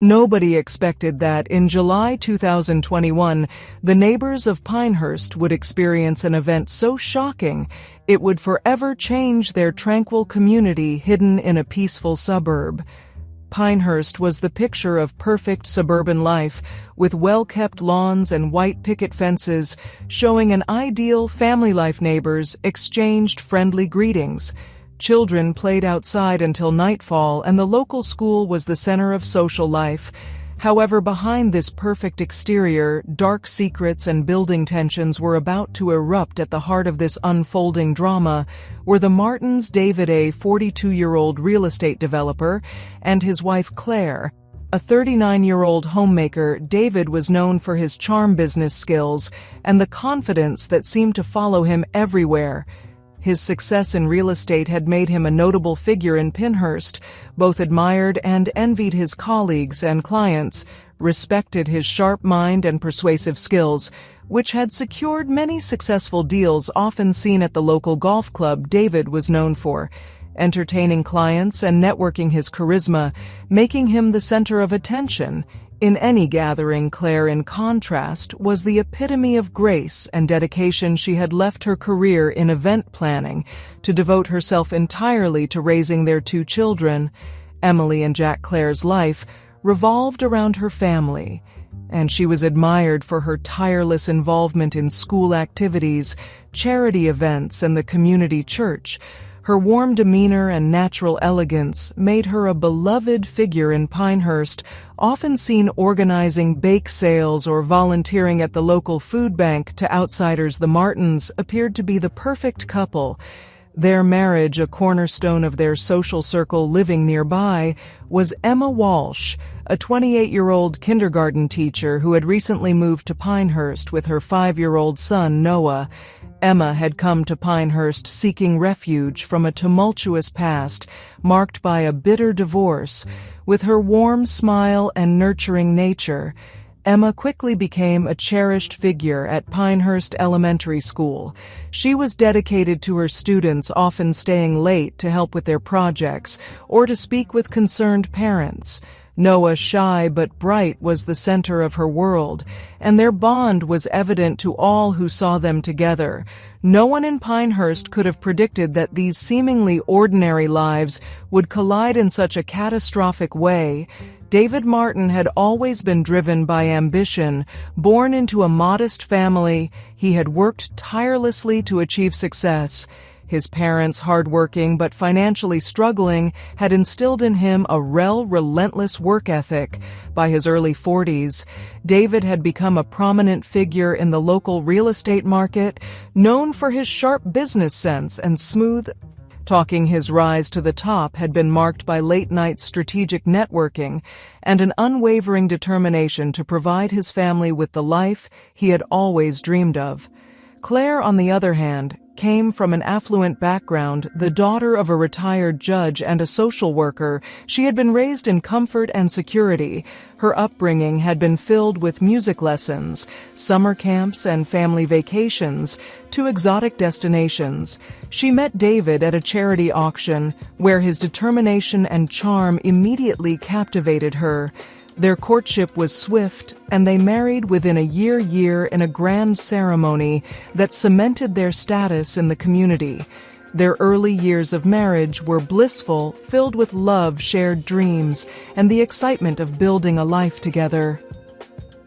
Nobody expected that in July 2021, the neighbors of Pinehurst would experience an event so shocking it would forever change their tranquil community hidden in a peaceful suburb. Pinehurst was the picture of perfect suburban life, with well-kept lawns and white picket fences, showing an ideal family life. Neighbors exchanged friendly greetings. Children played outside until nightfall, and the local school was the center of social life. However, behind this perfect exterior, dark secrets and building tensions were about to erupt. At the heart of this unfolding drama were the Martins. David, a 42-year-old real estate developer, and his wife Claire, a 39-year-old homemaker. David was known for his charm business skills and the confidence that seemed to follow him everywhere. His success in real estate had made him a notable figure in Pinehurst. Both admired and envied his colleagues and clients, respected his sharp mind and persuasive skills, which had secured many successful deals often seen at the local golf club David was known for, entertaining clients and networking. His charisma, making him the center of attention in any gathering. Claire, in contrast, was the epitome of grace and dedication. She had left her career in event planning to devote herself entirely to raising their two children. Emily and Jack. Claire's life revolved around her family, and she was admired for her tireless involvement in school activities, charity events, and the community church. Her warm demeanor and natural elegance made her a beloved figure in Pinehurst, often seen organizing bake sales or volunteering at the local food bank. To outsiders, the Martins appeared to be the perfect couple. Their marriage, a cornerstone of their social circle. Living nearby was Emma Walsh, a 28-year-old kindergarten teacher who had recently moved to Pinehurst with her 5-year-old son, Noah. Emma had come to Pinehurst seeking refuge from a tumultuous past marked by a bitter divorce. With her warm smile and nurturing nature, Emma quickly became a cherished figure at Pinehurst Elementary School. She was dedicated to her students, often staying late to help with their projects or to speak with concerned parents. Noah, shy but bright, was the center of her world, and their bond was evident to all who saw them together. No one in Pinehurst could have predicted that these seemingly ordinary lives would collide in such a catastrophic way. David Martin had always been driven by ambition. Born into a modest family, he had worked tirelessly to achieve success. His parents, hardworking but financially struggling, had instilled in him a relentless work ethic. By his early 40s, David had become a prominent figure in the local real estate market, known for his sharp business sense and smooth talking. His rise to the top had been marked by late-night strategic networking and an unwavering determination to provide his family with the life he had always dreamed of. Claire, on the other hand, came from an affluent background. The daughter of a retired judge and a social worker, she had been raised in comfort and security. Her upbringing had been filled with music lessons, summer camps, and family vacations to exotic destinations. She met David at a charity auction, where his determination and charm immediately captivated her. Their courtship was swift, and they married within a year in a grand ceremony that cemented their status in the community. Their early years of marriage were blissful, filled with love, shared dreams, and the excitement of building a life together.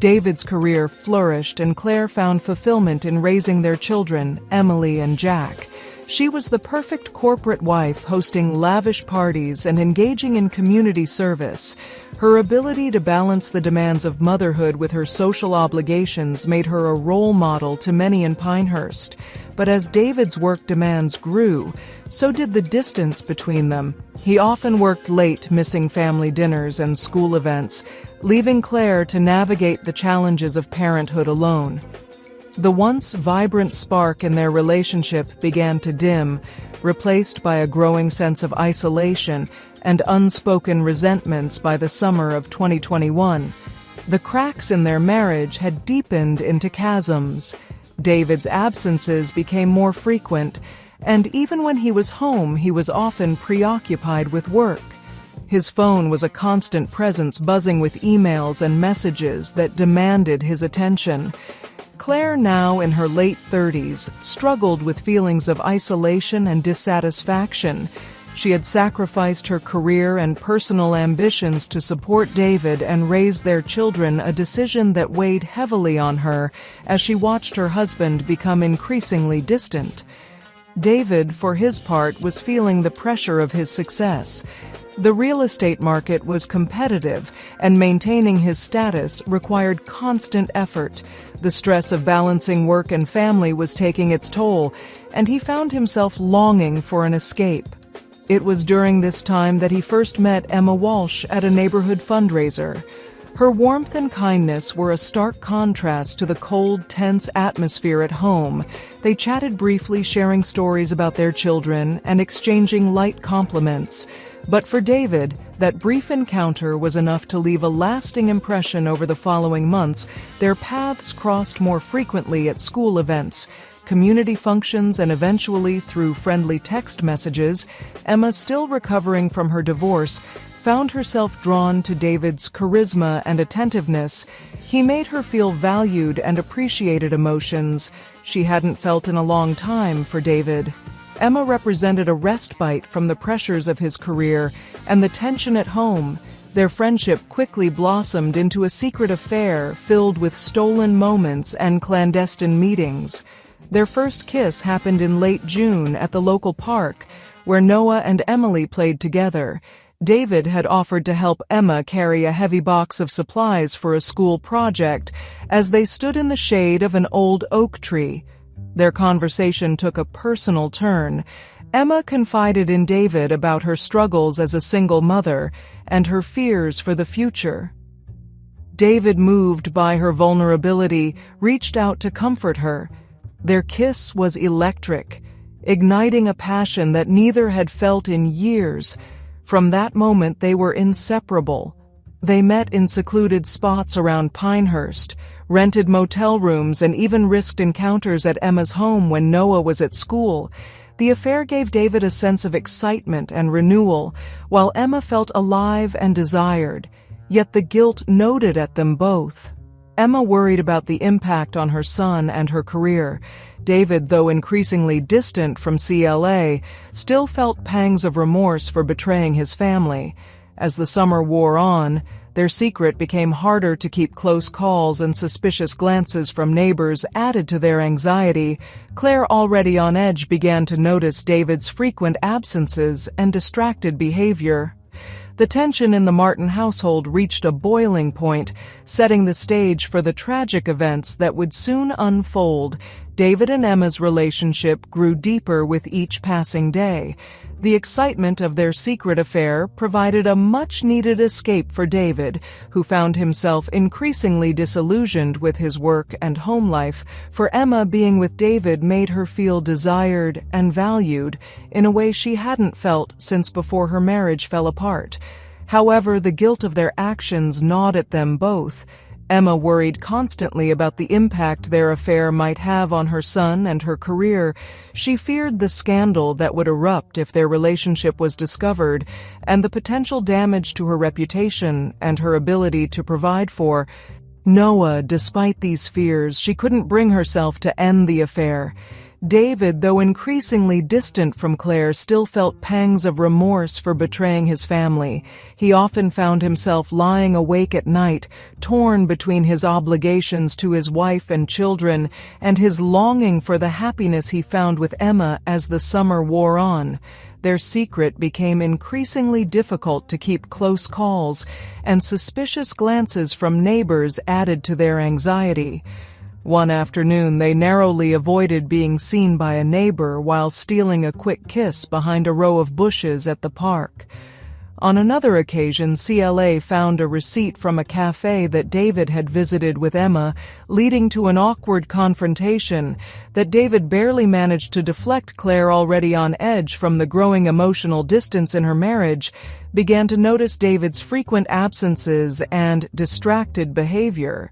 David's career flourished, and Claire found fulfillment in raising their children, Emily and Jack. She was the perfect corporate wife, hosting lavish parties and engaging in community service. Her ability to balance the demands of motherhood with her social obligations made her a role model to many in Pinehurst. But as David's work demands grew, so did the distance between them. He often worked late, missing family dinners and school events, leaving Claire to navigate the challenges of parenthood alone. The once vibrant spark in their relationship began to dim, replaced by a growing sense of isolation and unspoken resentments. By the summer of 2021, the cracks in their marriage had deepened into chasms. David's absences became more frequent, and even when he was home, he was often preoccupied with work. His phone was a constant presence, buzzing with emails and messages that demanded his attention. Claire, now in her late 30s, struggled with feelings of isolation and dissatisfaction. She had sacrificed her career and personal ambitions to support David and raise their children, a decision that weighed heavily on her as she watched her husband become increasingly distant. David, for his part, was feeling the pressure of his success. The real estate market was competitive, and maintaining his status required constant effort. The stress of balancing work and family was taking its toll, and he found himself longing for an escape. It was during this time that he first met Emma Walsh at a neighborhood fundraiser. Her warmth and kindness were a stark contrast to the cold, tense atmosphere at home. They chatted briefly, sharing stories about their children and exchanging light compliments. But for David, that brief encounter was enough to leave a lasting impression. Over the following months, their paths crossed more frequently at school events, community functions, and eventually through friendly text messages. Emma, still recovering from her divorce, found herself drawn to David's charisma and attentiveness. He made her feel valued and appreciated, emotions she hadn't felt in a long time for David. Emma represented a respite from the pressures of his career and the tension at home. Their friendship quickly blossomed into a secret affair filled with stolen moments and clandestine meetings. Their first kiss happened in late June at the local park, where Noah and Emily played together. David had offered to help Emma carry a heavy box of supplies for a school project as they stood in the shade of an old oak tree. Their conversation took a personal turn. Emma confided in David about her struggles as a single mother and her fears for the future. David, moved by her vulnerability, reached out to comfort her. Their kiss was electric, igniting a passion that neither had felt in years. From that moment, they were inseparable. They met in secluded spots around Pinehurst, rented motel rooms, and even risked encounters at Emma's home when Noah was at school. The affair gave David a sense of excitement and renewal, while Emma felt alive and desired. Yet the guilt gnawed at them both. Emma worried about the impact on her son and her career. David, though increasingly distant from CLA, still felt pangs of remorse for betraying his family. As the summer wore on, their secret became harder to keep. Close calls and suspicious glances from neighbors added to their anxiety. Claire, already on edge, began to notice David's frequent absences and distracted behavior. The tension in the Martin household reached a boiling point, setting the stage for the tragic events that would soon unfold. David and Emma's relationship grew deeper with each passing day. The excitement of their secret affair provided a much-needed escape for David, who found himself increasingly disillusioned with his work and home life. For Emma, being with David made her feel desired and valued in a way she hadn't felt since before her marriage fell apart. However, the guilt of their actions gnawed at them both. Emma worried constantly about the impact their affair might have on her son and her career. She feared the scandal that would erupt if their relationship was discovered, and the potential damage to her reputation and her ability to provide for Noah. Despite these fears, she couldn't bring herself to end the affair. David, though increasingly distant from Claire, still felt pangs of remorse for betraying his family. He often found himself lying awake at night, torn between his obligations to his wife and children and his longing for the happiness he found with Emma. As the summer wore on, their secret became increasingly difficult to keep. Close calls and suspicious glances from neighbors added to their anxiety. One afternoon, they narrowly avoided being seen by a neighbor while stealing a quick kiss behind a row of bushes at the park. On another occasion, CLA found a receipt from a cafe that David had visited with Emma, leading to an awkward confrontation that David barely managed to deflect. Claire, already on edge from the growing emotional distance in her marriage, began to notice David's frequent absences and distracted behavior.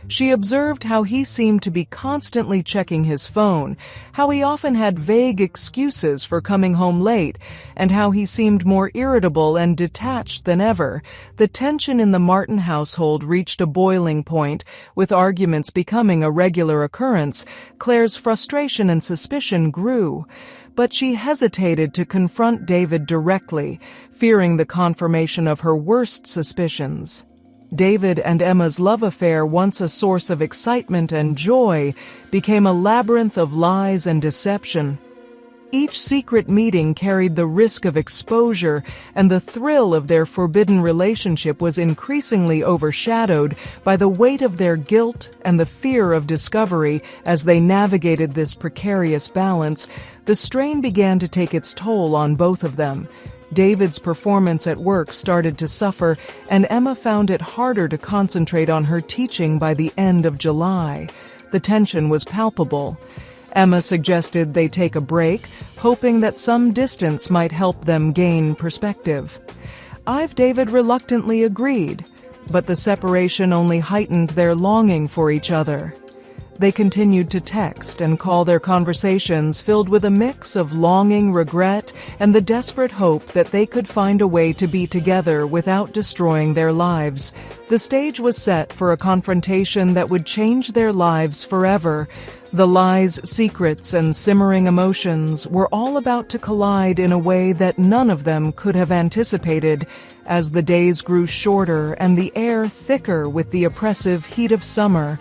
She observed how he seemed to be constantly checking his phone, how he often had vague excuses for coming home late, and how he seemed more irritable and detached than ever. The tension in the Martin household reached a boiling point, with arguments becoming a regular occurrence. Claire's frustration and suspicion grew, but she hesitated to confront David directly, fearing the confirmation of her worst suspicions. David and Emma's love affair, once a source of excitement and joy, became a labyrinth of lies and deception. Each secret meeting carried the risk of exposure, and the thrill of their forbidden relationship was increasingly overshadowed by the weight of their guilt and the fear of discovery. As they navigated this precarious balance, the strain began to take its toll on both of them. David's performance at work started to suffer, and Emma found it harder to concentrate on her teaching by the end of July. The tension was palpable. Emma suggested they take a break, hoping that some distance might help them gain perspective. David reluctantly agreed, but the separation only heightened their longing for each other. They continued to text and call, their conversations filled with a mix of longing, regret, and the desperate hope that they could find a way to be together without destroying their lives. The stage was set for a confrontation that would change their lives forever. The lies, secrets, and simmering emotions were all about to collide in a way that none of them could have anticipated. As the days grew shorter and the air thicker with the oppressive heat of summer,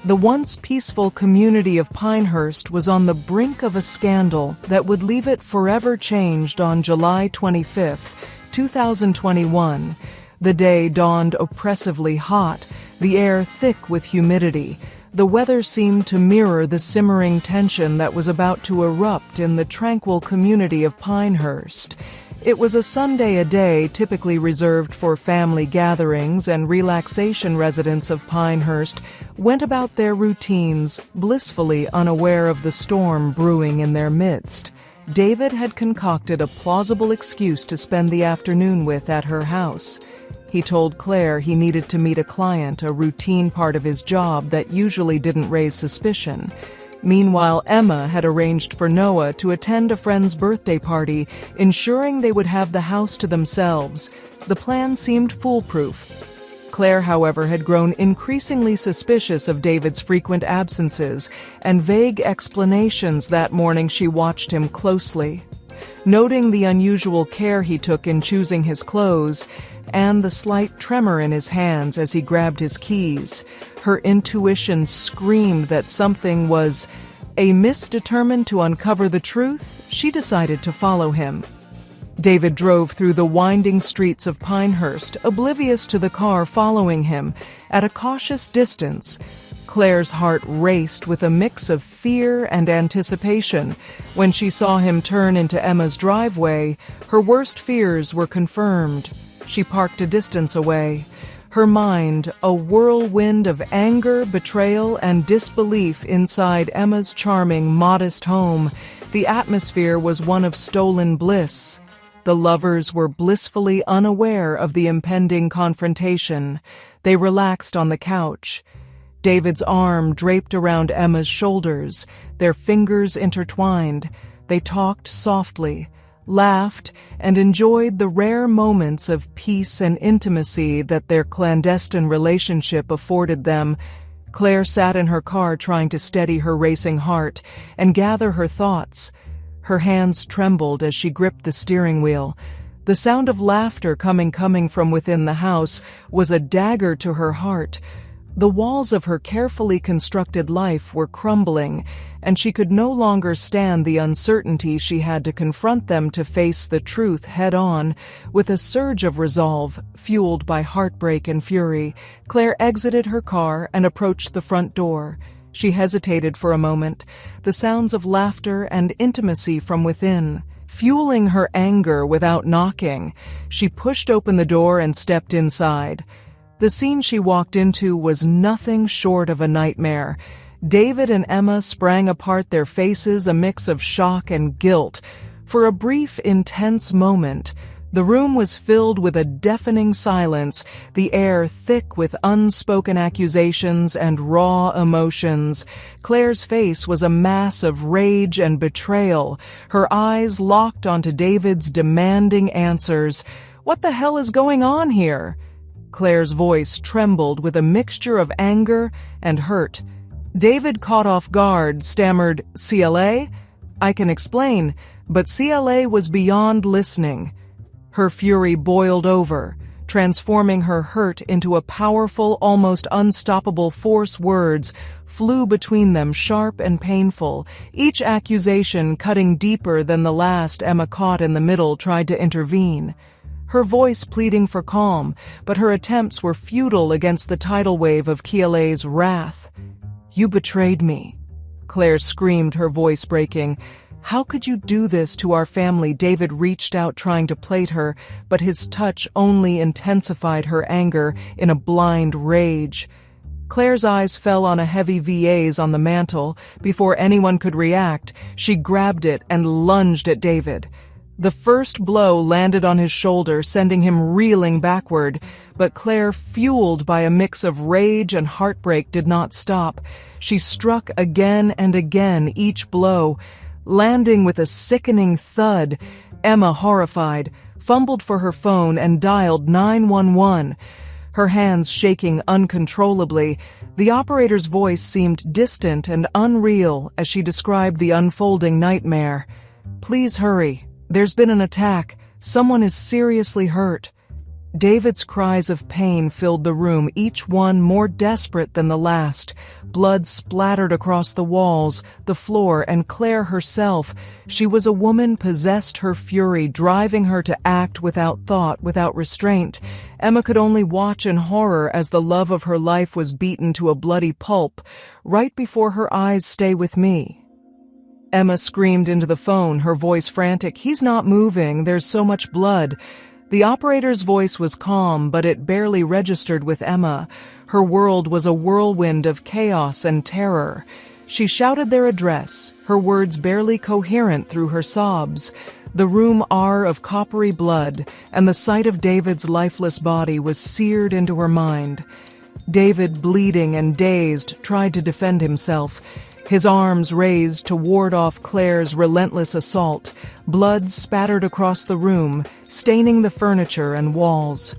the once peaceful community of Pinehurst was on the brink of a scandal that would leave it forever changed. On July 25, 2021, the day dawned oppressively hot, the air thick with humidity. The weather seemed to mirror the simmering tension that was about to erupt in the tranquil community of Pinehurst. It was a Sunday, a day typically reserved for family gatherings, and relaxation. Residents of Pinehurst went about their routines, blissfully unaware of the storm brewing in their midst. David had concocted a plausible excuse to spend the afternoon with at her house. He told Claire he needed to meet a client, a routine part of his job that usually didn't raise suspicion. Meanwhile, Emma had arranged for Noah to attend a friend's birthday party, ensuring they would have the house to themselves. The plan seemed foolproof. Claire, however, had grown increasingly suspicious of David's frequent absences and vague explanations. That morning she watched him closely, noting the unusual care he took in choosing his clothes and the slight tremor in his hands as he grabbed his keys. Her intuition screamed that something was amiss. Determined to uncover the truth, she decided to follow him. David drove through the winding streets of Pinehurst, oblivious to the car following him. At a cautious distance, Claire's heart raced with a mix of fear and anticipation. When she saw him turn into Emma's driveway, her worst fears were confirmed. She parked a distance away, her mind a whirlwind of anger, betrayal, and disbelief inside Emma's charming, modest home. The atmosphere was one of stolen bliss. The lovers were blissfully unaware of the impending confrontation. They relaxed on the couch, David's arm draped around Emma's shoulders, their fingers intertwined. They talked softly, laughed, and enjoyed the rare moments of peace and intimacy that their clandestine relationship afforded them. Claire sat in her car trying to steady her racing heart and gather her thoughts. Her hands trembled as she gripped the steering wheel. The sound of laughter coming from within the house was a dagger to her heart. The walls of her carefully constructed life were crumbling, and she could no longer stand the uncertainty. She had to confront them, to face the truth head-on. With a surge of resolve, fueled by heartbreak and fury, Claire exited her car and approached the front door. She hesitated for a moment, the sounds of laughter and intimacy from within fueling her anger. Without knocking, she pushed open the door and stepped inside. The scene she walked into was nothing short of a nightmare. David and Emma sprang apart, their faces a mix of shock and guilt. For a brief, intense moment, The room was filled with a deafening silence, the air thick with unspoken accusations and raw emotions. Claire's face was a mass of rage and betrayal, her eyes locked onto David's demanding answers. "What the hell is going on here?" Claire's voice trembled with a mixture of anger and hurt. David, caught off guard, stammered, "CLA? I can explain," but CLA was beyond listening. Her fury boiled over, transforming her hurt into a powerful, almost unstoppable force. Words flew between them, sharp and painful, each accusation cutting deeper than the last. Emma, caught in the middle, tried to intervene, her voice pleading for calm, but her attempts were futile against the tidal wave of CLA's wrath. "You betrayed me," Claire screamed, her voice breaking. "How could you do this to our family?" David reached out, trying to plate her, but his touch only intensified her anger in a blind rage. Claire's eyes fell on a heavy vase on the mantel. Before anyone could react, she grabbed it and lunged at David. The first blow landed on his shoulder, sending him reeling backward, but Claire, fueled by a mix of rage and heartbreak, did not stop. She struck again and again, each blow landing with a sickening thud. Emma, horrified, fumbled for her phone and dialed 911, her hands shaking uncontrollably. The operator's voice seemed distant and unreal as she described the unfolding nightmare. "Please hurry. There's been an attack. Someone is seriously hurt." David's cries of pain filled the room, each one more desperate than the last. Blood splattered across the walls, the floor, and Claire herself. She was a woman possessed, her fury driving her to act without thought, without restraint. Emma could only watch in horror as the love of her life was beaten to a bloody pulp, right before her eyes. "Stay with me," Emma screamed into the phone, her voice frantic. "He's not moving. There's so much blood." The operator's voice was calm, but it barely registered with Emma. Her world was a whirlwind of chaos and terror. She shouted their address, her words barely coherent through her sobs. The room R of coppery blood, and the sight of David's lifeless body was seared into her mind. David, bleeding and dazed, tried to defend himself, his arms raised to ward off Claire's relentless assault. Blood spattered across the room, staining the furniture and walls.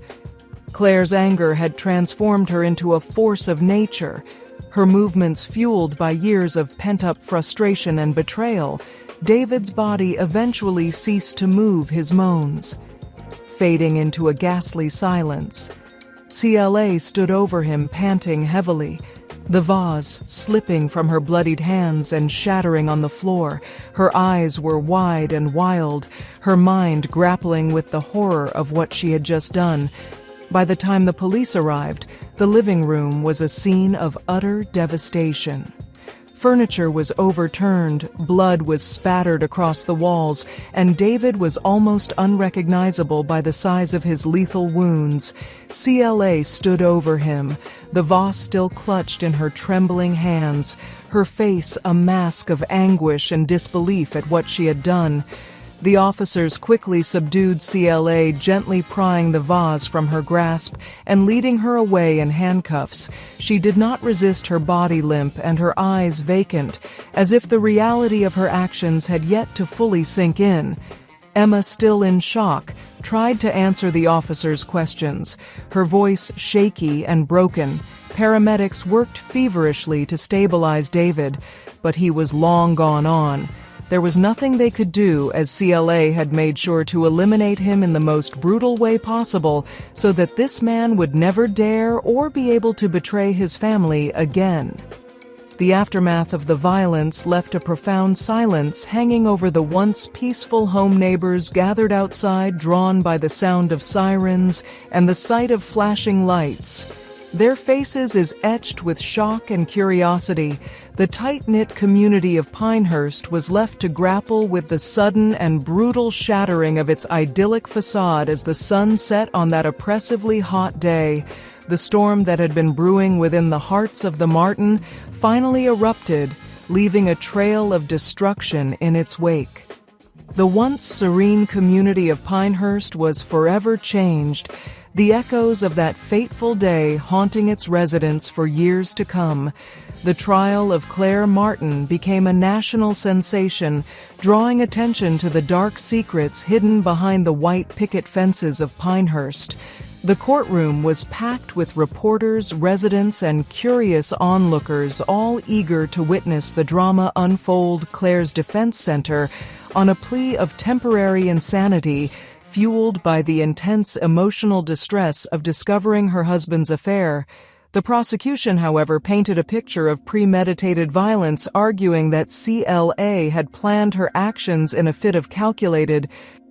Claire's anger had transformed her into a force of nature, her movements fueled by years of pent-up frustration and betrayal. David's body eventually ceased to move, his moans fading into a ghastly silence. CLA stood over him, panting heavily, the vase slipping from her bloodied hands and shattering on the floor. Her eyes were wide and wild, her mind grappling with the horror of what she had just done. By the time the police arrived, the living room was a scene of utter devastation. Furniture was overturned, blood was spattered across the walls, and David was almost unrecognizable by the size of his lethal wounds. CLA stood over him, the vase still clutched in her trembling hands, her face a mask of anguish and disbelief at what she had done. The officers quickly subdued CLA, gently prying the vase from her grasp and leading her away in handcuffs. She did not resist, her body limp and her eyes vacant, as if the reality of her actions had yet to fully sink in. Emma, still in shock, tried to answer the officers' questions, her voice shaky and broken. Paramedics worked feverishly to stabilize David, but he was long gone on. There was nothing they could do, as CLA had made sure to eliminate him in the most brutal way possible so that this man would never dare or be able to betray his family again. The aftermath of the violence left a profound silence hanging over the once peaceful home. Neighbors gathered outside, drawn by the sound of sirens and the sight of flashing lights. Their faces is etched with shock and curiosity. The tight-knit community of Pinehurst was left to grapple with the sudden and brutal shattering of its idyllic facade as the sun set on that oppressively hot day. The storm that had been brewing within the hearts of the Martin finally erupted, leaving a trail of destruction in its wake. The once serene community of Pinehurst was forever changed, the echoes of that fateful day haunting its residents for years to come. The trial of Claire Martin became a national sensation, drawing attention to the dark secrets hidden behind the white picket fences of Pinehurst. The courtroom was packed with reporters, residents, and curious onlookers, all eager to witness the drama unfold. Claire's defense center on a plea of temporary insanity, fueled by the intense emotional distress of discovering her husband's affair. The prosecution, however, painted a picture of premeditated violence, arguing that CLA had planned her actions in a fit of calculated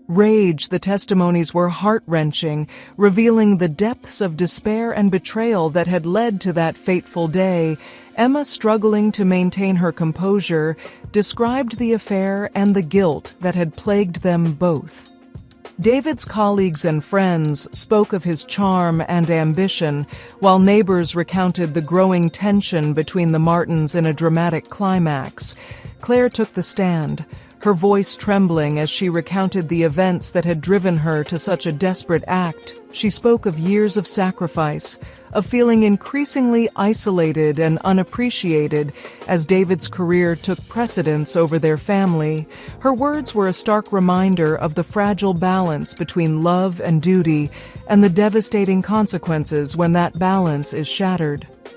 rage. The testimonies were heart-wrenching, revealing the depths of despair and betrayal that had led to that fateful day. Emma, struggling to maintain her composure, described the affair and the guilt that had plagued them both. David's colleagues and friends spoke of his charm and ambition, while neighbors recounted the growing tension between the Martins in a dramatic climax. Claire took the stand, her voice trembling as she recounted the events that had driven her to such a desperate act. She spoke of years of sacrifice, of feeling increasingly isolated and unappreciated as David's career took precedence over their family. Her words were a stark reminder of the fragile balance between love and duty, and the devastating consequences when that balance is shattered.